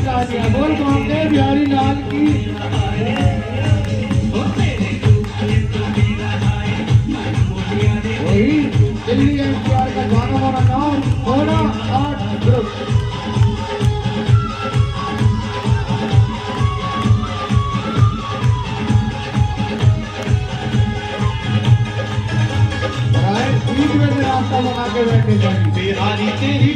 तालियां बोल कामदेव बिहारी लाल की। वही दिल्ली एनसीआर का जाना माना नाम होना आर्ट ग्रुप। रास्ता बना के बैठे बिहारी तेरी